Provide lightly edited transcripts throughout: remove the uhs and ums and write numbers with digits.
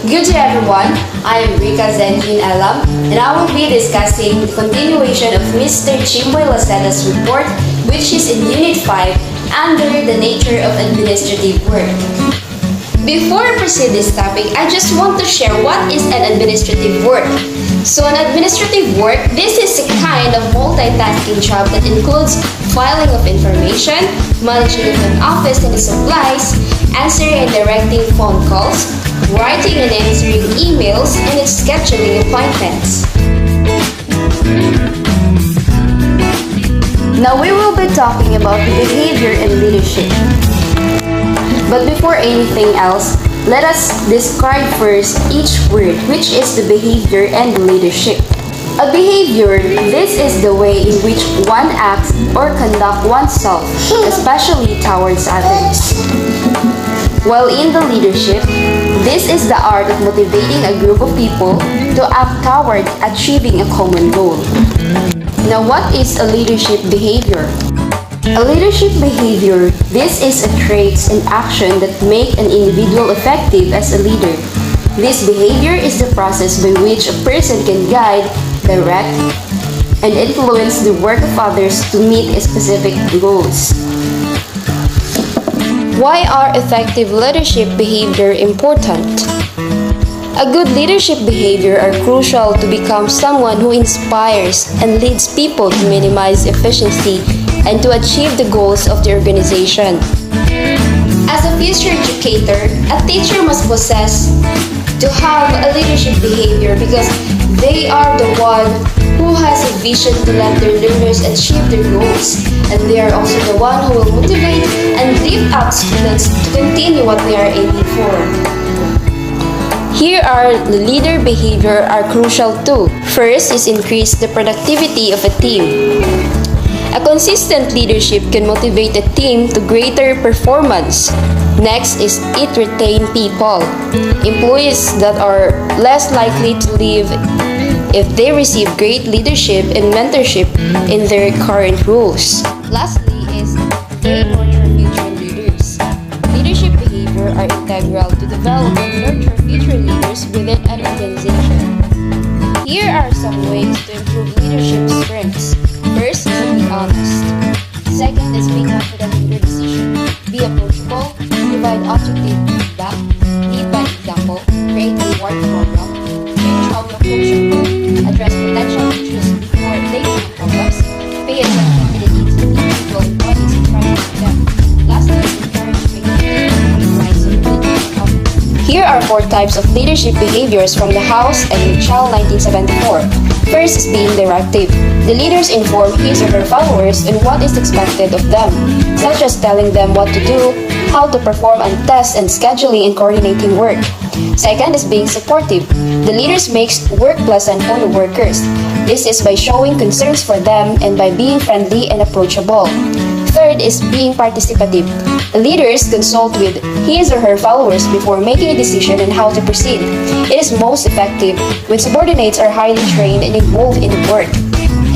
Good day everyone, I am Rika Zenjin Alam and I will be discussing the continuation of Mr. Chimboy Laceda's report which is in Unit 5 under the nature of administrative work. Before I proceed this topic, I just want to share what is an administrative work. So an administrative work, this is a kind of multitasking job that includes filing of information, managing of an office and its supplies, answering and directing phone calls, writing and answering emails, and its scheduling appointments. Now we will be talking about behavior and leadership. But before anything else, let us describe first each word, which is the behavior and the leadership. A behavior, this is the way in which one acts or conduct oneself, especially towards others. While in the leadership, this is the art of motivating a group of people to act toward achieving a common goal. Now, what is a leadership behavior? A leadership behavior, this is a traits and action that make an individual effective as a leader. This behavior is the process by which a person can guide, direct, and influence the work of others to meet specific goals. Why are effective leadership behavior important? A good leadership behavior are crucial to become someone who inspires and leads people to minimize efficiency and to achieve the goals of the organization. As a future educator, a teacher must possess to have a leadership behavior because they are the one who has a vision to let their learners achieve their goals, and they are also the one who will motivate and lift up students to continue what they are aiming for. Here are the leader behavior are crucial too. First is increase the productivity of a team. A consistent leadership can motivate a team to greater performance. Next is it retain people. Employees that are less likely to leave if they receive great leadership and mentorship in their current roles. Lastly is they nurture future leaders. Leadership behavior are integral to develop and nurture future leaders within an organization. Here are some ways to improve leadership strengths. First is be honest. Second is be confident in your decision. Be approachable. Provide objective feedback. Lead by example. Create a reward program. Change how you approach your work. Address potential issues before they become problems. Pay attention to the needs of individual employees and try to meet them. Lastly is encourage behavior. Here are 4 types of leadership behaviors from the House and Child 1974. First is being directive. The leaders inform his or her followers on what is expected of them, such as telling them what to do, how to perform on tests, and scheduling and coordinating work. Second is being supportive. The leaders makes work pleasant for the workers. This is by showing concerns for them and by being friendly and approachable. Third is being participative. The leaders consult with his or her followers before making a decision on how to proceed. It is most effective when subordinates are highly trained and involved in the work.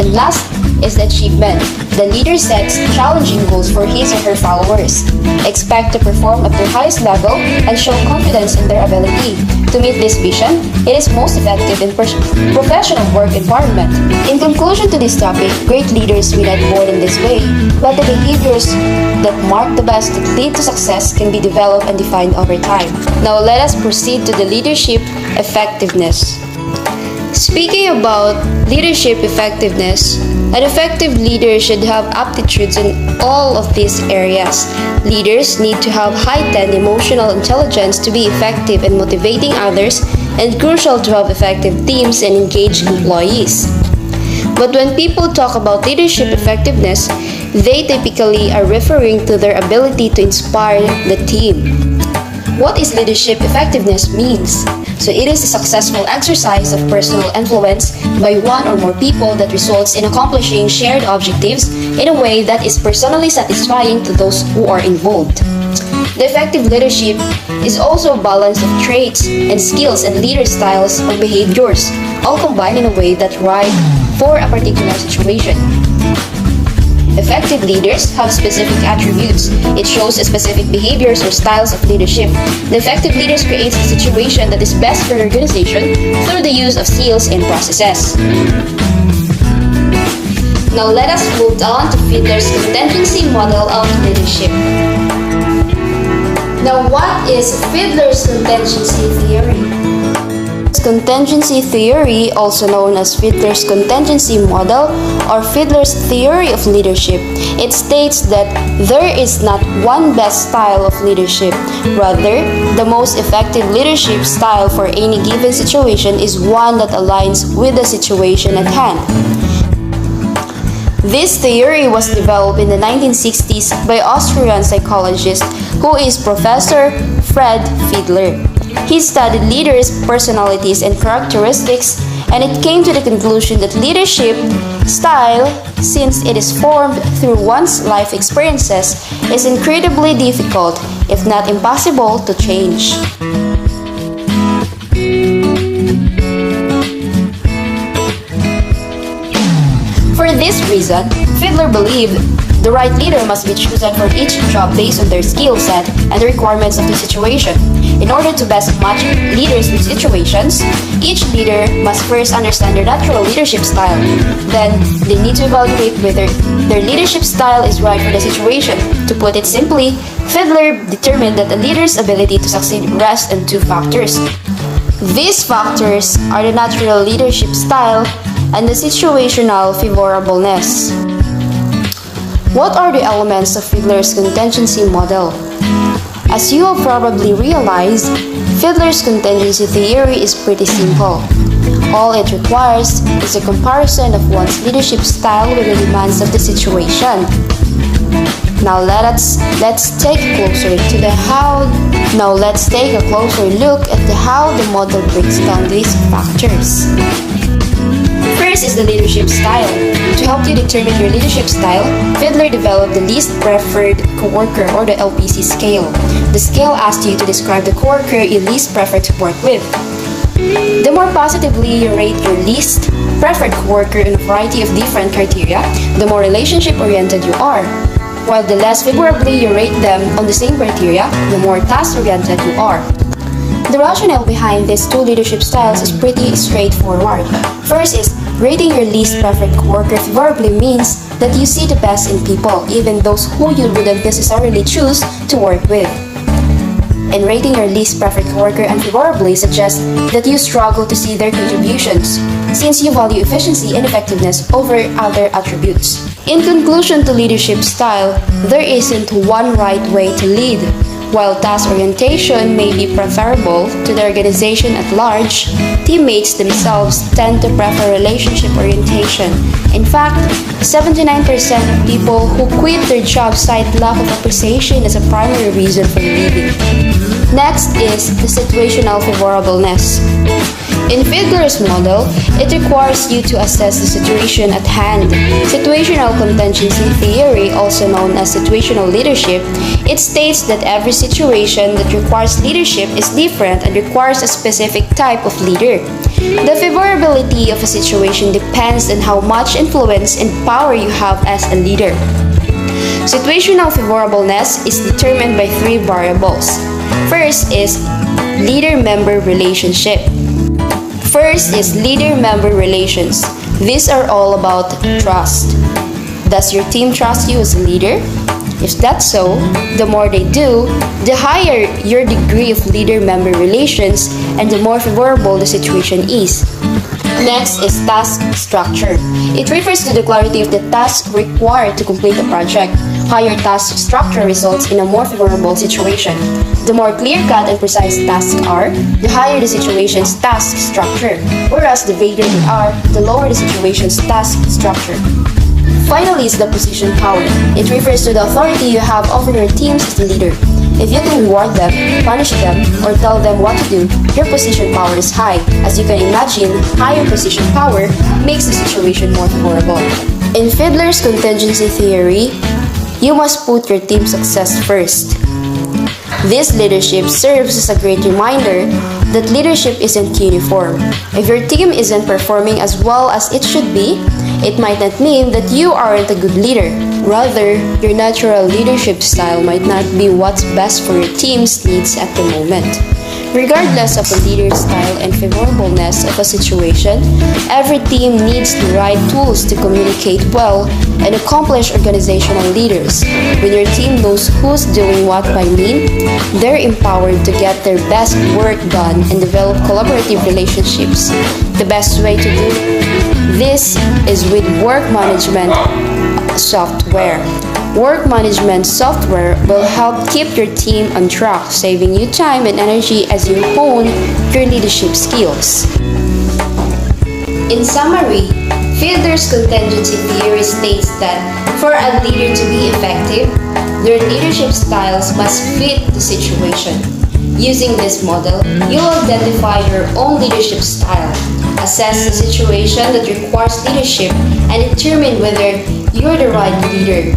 And last is the achievement. The leader sets challenging goals for his or her followers. Expect to perform at their highest level and show confidence in their ability. To meet this vision, it is most effective in professional work environment. In conclusion to this topic, great leaders will not born in this way, but the behaviors that mark the best that lead to success can be developed and defined over time. Now let us proceed to the leadership effectiveness. Speaking about leadership effectiveness, an effective leader should have aptitudes in all of these areas. Leaders need to have heightened emotional intelligence to be effective in motivating others, and crucial to have effective teams and engaged employees. But when people talk about leadership effectiveness, they typically are referring to their ability to inspire the team. What is leadership effectiveness means? So it is a successful exercise of personal influence by one or more people that results in accomplishing shared objectives in a way that is personally satisfying to those who are involved. The effective leadership is also a balance of traits and skills and leader styles or behaviors, all combined in a way that right for a particular situation. Effective leaders have specific attributes. It shows specific behaviors or styles of leadership. The effective leaders create a situation that is best for the organization through the use of skills and processes. Now let us move on to Fiedler's contingency model of leadership. Now what is Fiedler's contingency theory? Contingency theory, also known as Fiedler's contingency model or Fiedler's theory of leadership, it states that there is not one best style of leadership. Rather, the most effective leadership style for any given situation is one that aligns with the situation at hand. This theory was developed in the 1960s by Austrian psychologist who is Professor Fred Fiedler. He studied leaders' personalities and characteristics, and it came to the conclusion that leadership style, since it is formed through one's life experiences, is incredibly difficult, if not impossible, to change. For this reason, Fiedler believed the right leader must be chosen for each job based on their skill set and the requirements of the situation. In order to best match leaders with situations, each leader must first understand their natural leadership style. Then, they need to evaluate whether their leadership style is right for the situation. To put it simply, Fiedler determined that a leader's ability to succeed rests on two factors. These factors are the natural leadership style and the situational favorableness. What are the elements of Fiedler's contingency model? As you have probably realized, Fiedler's contingency theory is pretty simple. All it requires is a comparison of one's leadership style with the demands of the situation. Now let's take a closer look at how the model breaks down these factors. First is the leadership style. To help you determine your leadership style, Fiedler developed the Least Preferred Coworker or the LPC scale. The scale asks you to describe the coworker you least prefer to work with. The more positively you rate your least preferred coworker in a variety of different criteria, the more relationship-oriented you are. While the less favorably you rate them on the same criteria, the more task-oriented you are. The rationale behind these two leadership styles is pretty straightforward. First is, rating your least preferred coworker favorably means that you see the best in people, even those who you wouldn't necessarily choose to work with. And rating your least preferred coworker unfavorably suggests that you struggle to see their contributions, since you value efficiency and effectiveness over other attributes. In conclusion to leadership style, there isn't one right way to lead. While task orientation may be preferable to the organization at large, teammates themselves tend to prefer relationship orientation. In fact, 79% of people who quit their job cite lack of appreciation as a primary reason for leaving. Next is the situational favorableness. In Fiedler's model, it requires you to assess the situation at hand. Situational contingency theory, also known as situational leadership, it states that every situation that requires leadership is different and requires a specific type of leader. The favorability of a situation depends on how much influence and power you have as a leader. Situational favorableness is determined by three variables. First is leader-member relationship. First is leader-member relations. These are all about trust. Does your team trust you as a leader? If that's so, the more they do, the higher your degree of leader-member relations and the more favorable the situation is. Next is task structure. It refers to the clarity of the tasks required to complete a project. Higher task structure results in a more favorable situation. The more clear-cut and precise tasks are, the higher the situation's task structure, whereas the vaguer they are, the lower the situation's task structure. Finally is the position power. It refers to the authority you have over your teams as the leader. If you can reward them, punish them, or tell them what to do, your position power is high. As you can imagine, higher position power makes the situation more favorable. In Fiedler's contingency theory, you must put your team's success first. This leadership serves as a great reminder that leadership isn't uniform. If your team isn't performing as well as it should be, it might not mean that you aren't a good leader. Rather, your natural leadership style might not be what's best for your team's needs at the moment. Regardless of a leader's style and favorableness of a situation, every team needs the right tools to communicate well and accomplish organizational leaders. When your team knows who's doing what by when, they're empowered to get their best work done and develop collaborative relationships. The best way to do this is with work management software. Work management software will help keep your team on track, saving you time and energy as you hone your leadership skills. In summary, Fiedler's contingency theory states that for a leader to be effective, their leadership styles must fit the situation. Using this model, you'll identify your own leadership style, assess the situation that requires leadership, and determine whether you're the right leader.